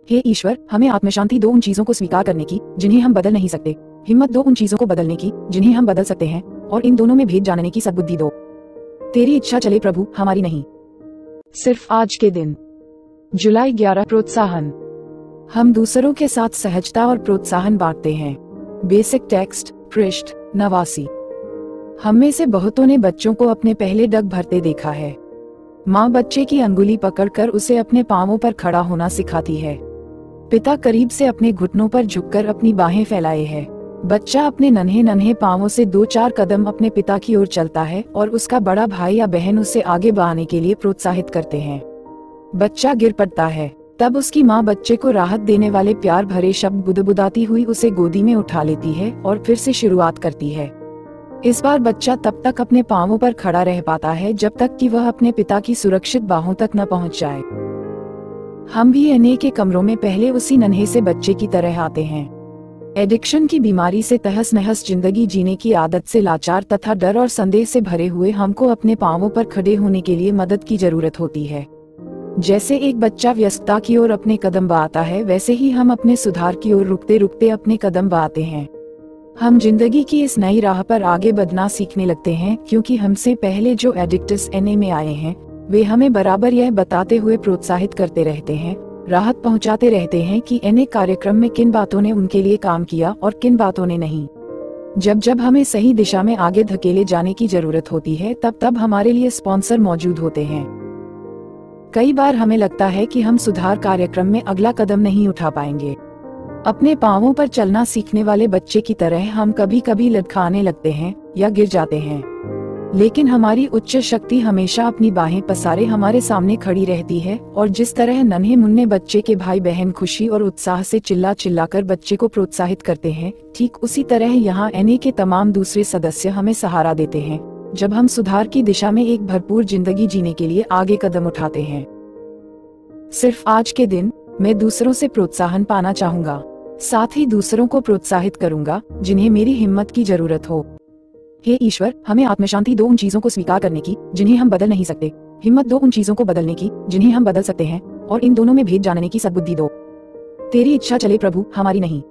हे ईश्वर, हमें आत्मशांति दो उन चीजों को स्वीकार करने की जिन्हें हम बदल नहीं सकते, हिम्मत दो उन चीजों को बदलने की जिन्हें हम बदल सकते हैं, और इन दोनों में भेद जानने की सद्बुद्धि दो। तेरी इच्छा चले प्रभु, हमारी नहीं। सिर्फ आज के दिन, जुलाई 11। प्रोत्साहन। हम दूसरों के साथ सहजता और प्रोत्साहन बांटते हैं। बेसिक टेक्स्ट, पृष्ठ 89। हम में से बहुतों ने बच्चों को अपने पहले डग भरते देखा है। माँ बच्चे की अंगुली पकड़कर उसे अपने पांवों पर खड़ा होना सिखाती है। पिता करीब से अपने घुटनों पर झुककर अपनी बाहें फैलाए है। बच्चा अपने नन्हे नन्हे पांवों से 2-4 कदम अपने पिता की ओर चलता है और उसका बड़ा भाई या बहन उसे आगे बढ़ाने के लिए प्रोत्साहित करते हैं। बच्चा गिर पड़ता है, तब उसकी माँ बच्चे को राहत देने वाले प्यार भरे शब्द बुदबुदाती हुई उसे गोदी में उठा लेती है और फिर से शुरुआत करती है। इस बार बच्चा तब तक अपने पांवों पर खड़ा रह पाता है जब तक कि वह अपने पिता की सुरक्षित बाहों तक न पहुंच जाए। हम भी एनए के कमरों में पहले उसी नन्हे से बच्चे की तरह आते हैं। एडिक्शन की बीमारी से तहस नहस जिंदगी जीने की आदत से लाचार तथा डर और संदेह से भरे हुए हमको अपने पांवों पर खड़े होने के लिए मदद की जरूरत होती है। जैसे एक बच्चा व्यस्तता की ओर अपने कदम बढ़ाता है, वैसे ही हम अपने सुधार की ओर रुकते रुकते अपने कदम बढ़ाते हैं। हम जिंदगी की इस नई राह पर आगे बढ़ना सीखने लगते हैं, क्योंकि हमसे पहले जो एडिक्ट्स एनए में आए हैं वे हमें बराबर यह बताते हुए प्रोत्साहित करते रहते हैं, राहत पहुंचाते रहते हैं कि एनए कार्यक्रम में किन बातों ने उनके लिए काम किया और किन बातों ने नहीं। जब जब हमें सही दिशा में आगे धकेले जाने की जरूरत होती है, तब तब हमारे लिए स्पॉन्सर मौजूद होते हैं। कई बार हमें लगता है कि हम सुधार कार्यक्रम में अगला कदम नहीं उठा पाएंगे। अपने पांवों पर चलना सीखने वाले बच्चे की तरह हम कभी कभी लटकाने लगते हैं या गिर जाते हैं, लेकिन हमारी उच्च शक्ति हमेशा अपनी बाहें पसारे हमारे सामने खड़ी रहती है, और जिस तरह नन्हे मुन्ने बच्चे के भाई बहन खुशी और उत्साह से चिल्ला चिल्लाकर बच्चे को प्रोत्साहित करते हैं, ठीक उसी तरह यहाँ एनए के तमाम दूसरे सदस्य हमें सहारा देते हैं जब हम सुधार की दिशा में एक भरपूर जिंदगी जीने के लिए आगे कदम उठाते हैं। सिर्फ आज के दिन मैं दूसरों से प्रोत्साहन पाना चाहूंगा, साथ ही दूसरों को प्रोत्साहित करूंगा जिन्हें मेरी हिम्मत की जरूरत हो। हे ईश्वर, हमें आत्मशांति दो उन चीजों को स्वीकार करने की जिन्हें हम बदल नहीं सकते, हिम्मत दो उन चीजों को बदलने की जिन्हें हम बदल सकते हैं, और इन दोनों में भेद जानने की सद्बुद्धि दो। तेरी इच्छा चले प्रभु, हमारी नहीं।